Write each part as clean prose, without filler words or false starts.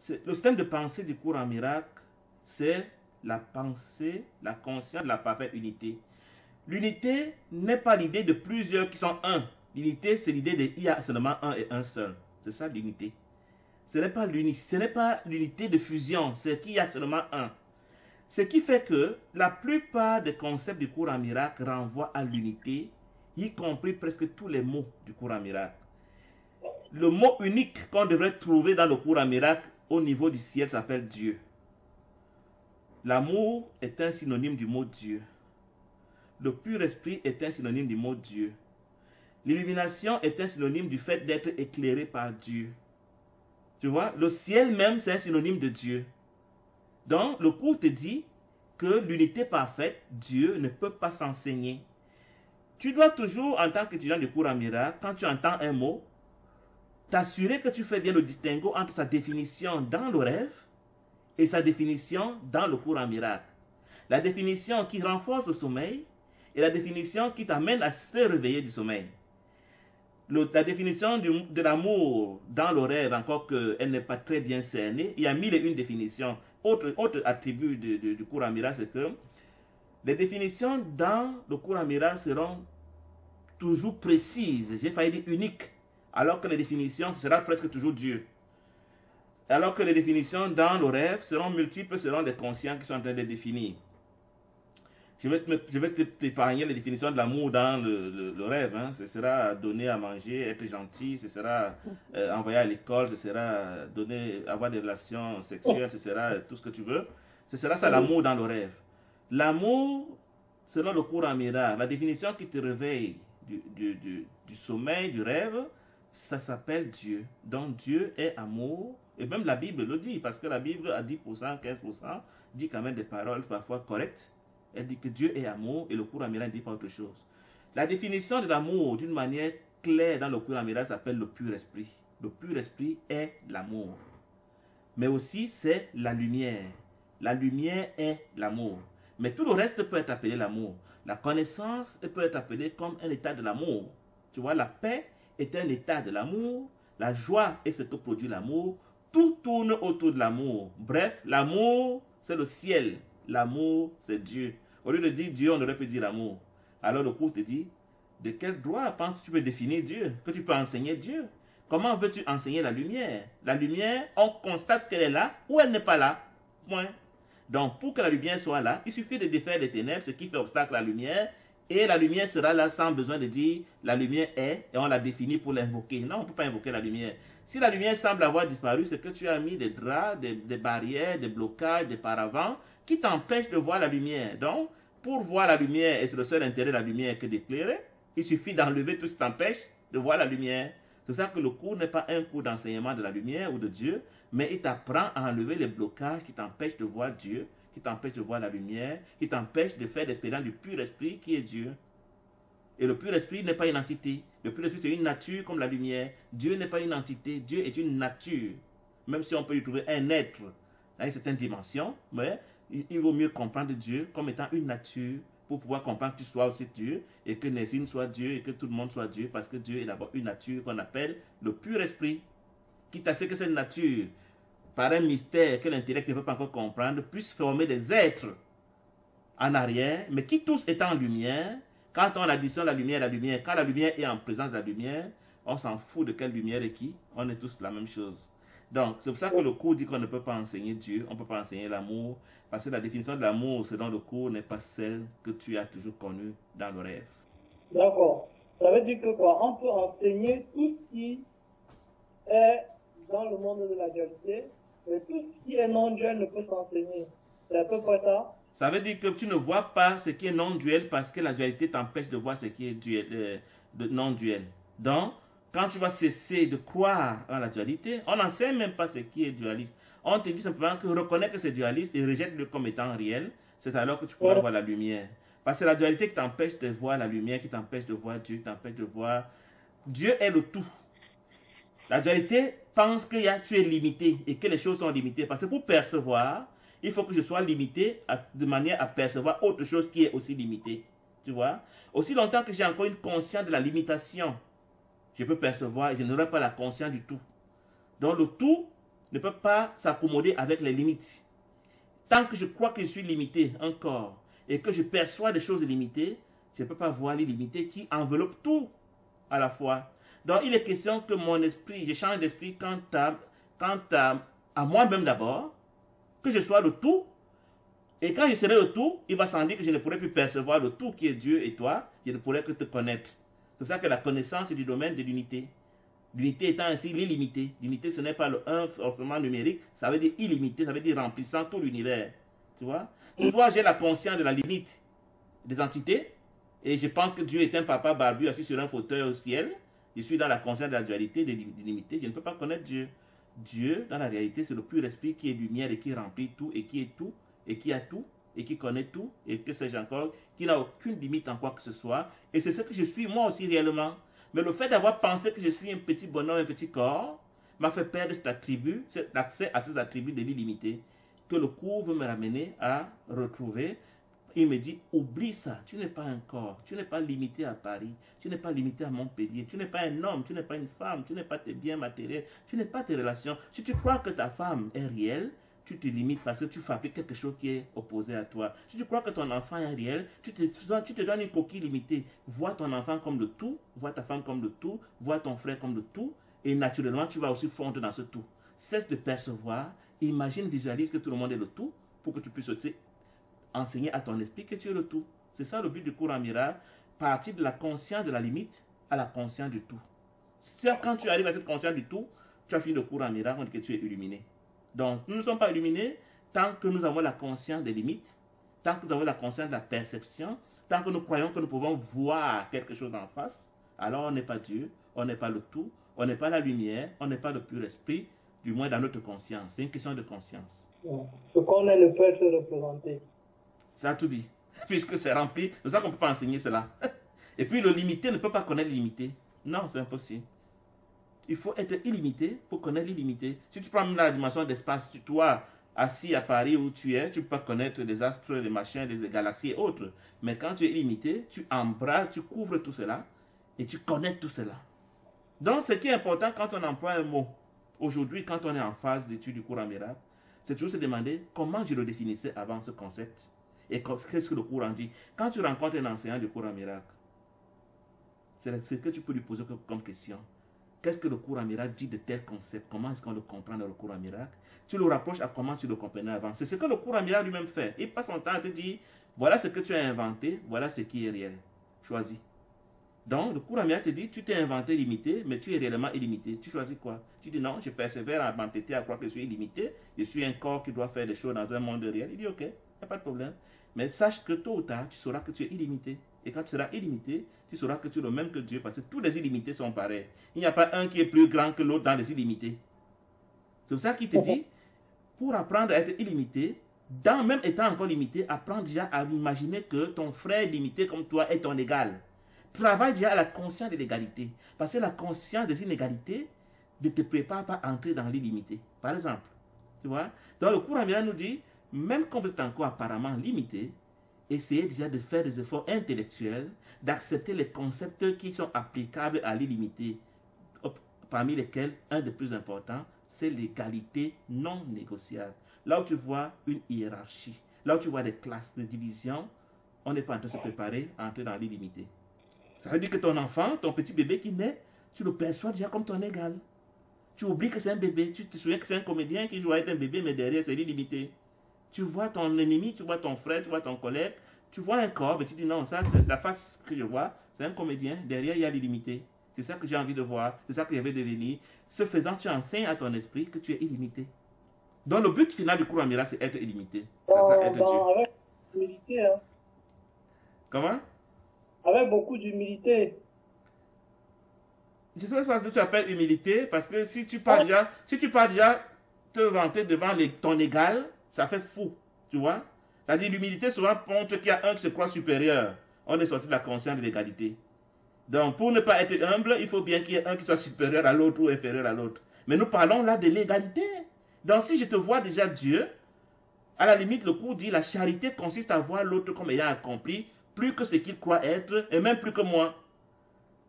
Le système de pensée du cours en miracle, c'est la pensée, la conscience de la parfaite unité. L'unité n'est pas l'idée de plusieurs qui sont un. L'unité, c'est l'idée de il y a seulement un et un seul. C'est ça l'unité. Ce n'est pas l'unité de fusion, c'est qu'il y a seulement un. Ce qui fait que la plupart des concepts du cours en miracle renvoient à l'unité, y compris presque tous les mots du cours en miracle. Le mot unique qu'on devrait trouver dans le cours en miracle au niveau du ciel s'appelle Dieu. L'amour est un synonyme du mot Dieu. Le pur esprit est un synonyme du mot Dieu. L'illumination est un synonyme du fait d'être éclairé par Dieu. Tu vois, le ciel même, c'est un synonyme de Dieu. Donc, le cours te dit que l'unité parfaite, Dieu ne peut pas s'enseigner. Tu dois toujours, en tant qu'étudiant du cours en miracle, quand tu entends un mot, t'assurer que tu fais bien le distinguo entre sa définition dans le rêve et sa définition dans le cours en miracle. La définition qui renforce le sommeil et la définition qui t'amène à se réveiller du sommeil. La définition de l'amour dans le rêve, encore qu'elle n'est pas très bien cernée, il y a mille et une définitions. Autre attribut du cours en miracle, c'est que les définitions dans le cours en miracle seront toujours précises, j'ai failli dire uniques, alors que les définitions, ce sera presque toujours Dieu. Alors que les définitions dans le rêve seront multiples, seront des conscients qui sont en train de les définir. Je vais t'épargner les définitions de l'amour dans le rêve. Hein. Ce sera donner à manger, être gentil, ce sera envoyer à l'école, ce sera avoir des relations sexuelles, ce sera tout ce que tu veux. Ce sera ça l'amour dans le rêve. L'amour, selon le cours en miracle, la définition qui te réveille du sommeil, du rêve, ça s'appelle Dieu. Donc Dieu est amour. Et même la Bible le dit, parce que la Bible à 10%, 15% dit quand même des paroles parfois correctes. Elle dit que Dieu est amour et le cours en miracle ne dit pas autre chose. La définition de l'amour d'une manière claire dans le cours en miracle s'appelle le pur esprit. Le pur esprit est l'amour. Mais aussi c'est la lumière. La lumière est l'amour. Mais tout le reste peut être appelé l'amour. La connaissance peut être appelée comme un état de l'amour. Tu vois, la paix est un état de l'amour. La joie est ce que produit l'amour. Tout tourne autour de l'amour. Bref, l'amour, c'est le ciel. L'amour, c'est Dieu. Au lieu de dire Dieu, on aurait pu dire l'amour. Alors le cours te dit, de quel droit penses-tu que tu peux définir Dieu? Que tu peux enseigner Dieu? Comment veux-tu enseigner la lumière? La lumière, on constate qu'elle est là ou elle n'est pas là. Point. Donc, pour que la lumière soit là, il suffit de défaire les ténèbres, ce qui fait obstacle à la lumière, et la lumière sera là sans besoin de dire la lumière est, et on la définit pour l'invoquer. Non, on ne peut pas invoquer la lumière. Si la lumière semble avoir disparu, c'est que tu as mis des draps, des barrières, des blocages, des paravents qui t'empêchent de voir la lumière. Donc, pour voir la lumière, et c'est le seul intérêt de la lumière que d'éclairer, il suffit d'enlever tout ce qui t'empêche de voir la lumière. C'est ça que le cours n'est pas un cours d'enseignement de la lumière ou de Dieu, mais il t'apprend à enlever les blocages qui t'empêchent de voir Dieu, qui t'empêchent de voir la lumière, qui t'empêchent de faire l'expérience du pur esprit qui est Dieu. Et le pur esprit n'est pas une entité. Le pur esprit, c'est une nature comme la lumière. Dieu n'est pas une entité. Dieu est une nature. Même si on peut y trouver un être à une certaine dimension, mais il vaut mieux comprendre Dieu comme étant une nature pour pouvoir comprendre que tu sois aussi Dieu et que Nézine soit Dieu et que tout le monde soit Dieu, parce que Dieu est d'abord une nature qu'on appelle le pur esprit. Quitte à ce que cette nature, par un mystère que l'intellect ne peut pas encore comprendre, puisse former des êtres en arrière, mais qui tous étant en lumière. Quand on additionne la lumière, quand la lumière est en présence de la lumière, on s'en fout de quelle lumière est qui, on est tous la même chose. Donc, c'est pour ça que le cours dit qu'on ne peut pas enseigner Dieu, on ne peut pas enseigner l'amour, parce que la définition de l'amour selon le cours n'est pas celle que tu as toujours connue dans le rêve. D'accord. Ça veut dire que quoi? On peut enseigner tout ce qui est dans le monde de la dualité, mais tout ce qui est non-duel ne peut s'enseigner. C'est à peu près ça? Ça veut dire que tu ne vois pas ce qui est non-duel parce que la dualité t'empêche de voir ce qui est non-duel. Donc, quand tu vas cesser de croire en la dualité, on n'enseigne même pas ce qui est dualiste. On te dit simplement que reconnais que c'est dualiste et rejette-le comme étant réel. C'est alors que tu pourras voir la lumière. Parce que c'est la dualité qui t'empêche de voir la lumière, qui t'empêche de voir Dieu, qui t'empêche de voir... Dieu est le tout. La dualité pense que tu es limité et que les choses sont limitées. Parce que pour percevoir, il faut que je sois limité de manière à percevoir autre chose qui est aussi limitée. Tu vois? Aussi longtemps que j'ai encore une conscience de la limitation, je peux percevoir et je n'aurai pas la conscience du tout. Donc le tout ne peut pas s'accommoder avec les limites. Tant que je crois que je suis limité encore et que je perçois des choses limitées, je ne peux pas voir les limités qui enveloppent tout à la fois. Donc, il est question que mon esprit, je change d'esprit à moi-même d'abord, que je sois le tout. Et quand je serai le tout, il va sans dire que je ne pourrai plus percevoir le tout qui est Dieu et toi, je ne pourrai que te connaître. C'est pour ça que la connaissance est du domaine de l'unité. L'unité étant ainsi l'illimité. L'unité, ce n'est pas le 1 forcément numérique, ça veut dire illimité, ça veut dire remplissant tout l'univers. Tu vois? Soit j'ai la conscience de la limite des entités, et je pense que Dieu est un papa barbu assis sur un fauteuil au ciel. Je suis dans la conscience de la dualité, de l'illimité. Je ne peux pas connaître Dieu. Dieu, dans la réalité, c'est le pur esprit qui est lumière et qui remplit tout, et qui est tout, et qui a tout, et qui connaît tout, et que sais-je encore, qui n'a aucune limite en quoi que ce soit. Et c'est ce que je suis moi aussi réellement. Mais le fait d'avoir pensé que je suis un petit bonhomme, un petit corps, m'a fait perdre cet attribut, cet accès à ces attributs de l'illimité, que le cours veut me ramener à retrouver. Il me dit, oublie ça, tu n'es pas un corps, tu n'es pas limité à Paris, tu n'es pas limité à Montpellier, tu n'es pas un homme, tu n'es pas une femme, tu n'es pas tes biens matériels, tu n'es pas tes relations. Si tu crois que ta femme est réelle, tu te limites parce que tu fabriques quelque chose qui est opposé à toi. Si tu crois que ton enfant est réel, tu te donnes une coquille limitée. Vois ton enfant comme le tout, vois ta femme comme le tout, vois ton frère comme le tout, et naturellement, tu vas aussi fondre dans ce tout. Cesse de percevoir, imagine, visualise que tout le monde est le tout, pour que tu puisses enseigner à ton esprit que tu es le tout. C'est ça le but du cours en miracle, partir de la conscience de la limite à la conscience du tout. Quand tu arrives à cette conscience du tout, tu as fini le cours en miracle, on dit que tu es illuminé. Donc, nous ne sommes pas illuminés tant que nous avons la conscience des limites, tant que nous avons la conscience de la perception, tant que nous croyons que nous pouvons voir quelque chose en face, alors on n'est pas Dieu, on n'est pas le tout, on n'est pas la lumière, on n'est pas le pur esprit, du moins dans notre conscience. C'est une question de conscience. Ce qu'on est ne peut être représenté. Ça a tout dit. Puisque c'est rempli, c'est ça qu'on ne peut pas enseigner cela. Et puis le limité ne peut pas connaître l'illimité. Non, c'est impossible. Il faut être illimité pour connaître l'illimité. Si tu prends la dimension d'espace, toi, assis à Paris où tu es, tu peux pas connaître les astres, les machins, les galaxies et autres. Mais quand tu es illimité, tu embrasses, tu couvres tout cela et tu connais tout cela. Donc, ce qui est important quand on emploie un mot, aujourd'hui, quand on est en phase d'étude du cours en miracle, c'est toujours se demander comment je le définissais avant ce concept et qu'est-ce que le cours en dit. Quand tu rencontres un enseignant du cours en miracle, c'est ce que tu peux lui poser comme question. Qu'est-ce que le cours en miracle dit de tel concept? Comment est-ce qu'on le comprend dans le cours en miracle? Tu le rapproches à comment tu le comprenais avant. C'est ce que le cours en miracle lui-même fait. Il passe son temps à te dire, voilà ce que tu as inventé, voilà ce qui est réel. Choisis. Donc, le cours en miracle te dit, tu t'es inventé limité, mais tu es réellement illimité. Tu choisis quoi? Tu dis, non, je persévère à m'entêter à croire que je suis illimité. Je suis un corps qui doit faire des choses dans un monde réel. Il dit, ok, il n'y a pas de problème. Mais sache que tôt ou tard, tu sauras que tu es illimité. Et quand tu seras illimité, tu sauras que tu es le même que Dieu, parce que tous les illimités sont pareils. Il n'y a pas un qui est plus grand que l'autre dans les illimités. C'est pour ça qu'il te dit, pour apprendre à être illimité, même étant encore limité, apprends déjà à imaginer que ton frère limité comme toi est ton égal. Travaille déjà à la conscience de l'égalité. Parce que la conscience des inégalités ne te prépare pas à entrer dans l'illimité. Par exemple, tu vois, dans le cours en miracle nous dit, même quand vous êtes encore apparemment limité, essayez déjà de faire des efforts intellectuels, d'accepter les concepts qui sont applicables à l'illimité, parmi lesquels un des plus importants, c'est l'égalité non négociable. Là où tu vois une hiérarchie, là où tu vois des classes de division, on n'est pas en train de se préparer à entrer dans l'illimité. Ça veut dire que ton enfant, ton petit bébé qui naît, tu le perçois déjà comme ton égal. Tu oublies que c'est un bébé, tu te souviens que c'est un comédien qui joue à être un bébé, mais derrière c'est l'illimité. Tu vois ton ennemi, tu vois ton frère, tu vois ton collègue, tu vois un corps, mais tu dis non, ça c'est la face que je vois, c'est un comédien, derrière il y a l'illimité. C'est ça que j'ai envie de voir, c'est ça que je vais devenir. Ce faisant, tu enseignes à ton esprit que tu es illimité. Donc le but final du cours en miracle, c'est être illimité. C'est ça, être Dieu. Avec humilité, hein. Comment? Avec beaucoup d'humilité. Je sais pas ce que tu appelles humilité, parce que si tu pars déjà te vanter devant ton égal, ça fait fou, tu vois. C'est-à-dire l'humilité souvent montre qu'il y a un qui se croit supérieur. On est sorti de la conscience de l'égalité. Donc pour ne pas être humble, il faut bien qu'il y ait un qui soit supérieur à l'autre ou inférieur à l'autre. Mais nous parlons là de l'égalité. Donc si je te vois déjà Dieu, à la limite le cours dit la charité consiste à voir l'autre comme ayant accompli plus que ce qu'il croit être et même plus que moi.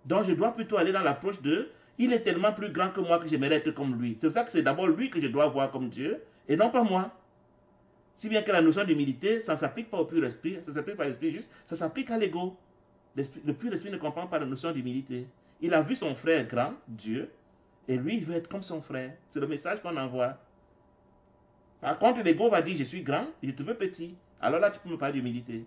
Donc je dois plutôt aller dans l'approche de Il est tellement plus grand que moi que j'aimerais être comme lui. C'est pour ça que c'est d'abord lui que je dois voir comme Dieu et non pas moi. Si bien que la notion d'humilité, ça ne s'applique pas au pur esprit, ça ne s'applique pas à l'esprit juste, ça s'applique à l'ego. Le pur esprit ne comprend pas la notion d'humilité. Il a vu son frère grand, Dieu, et lui, il veut être comme son frère. C'est le message qu'on envoie. Par contre, l'ego va dire, je suis grand, je te veux petit. Alors là, tu peux me parler d'humilité.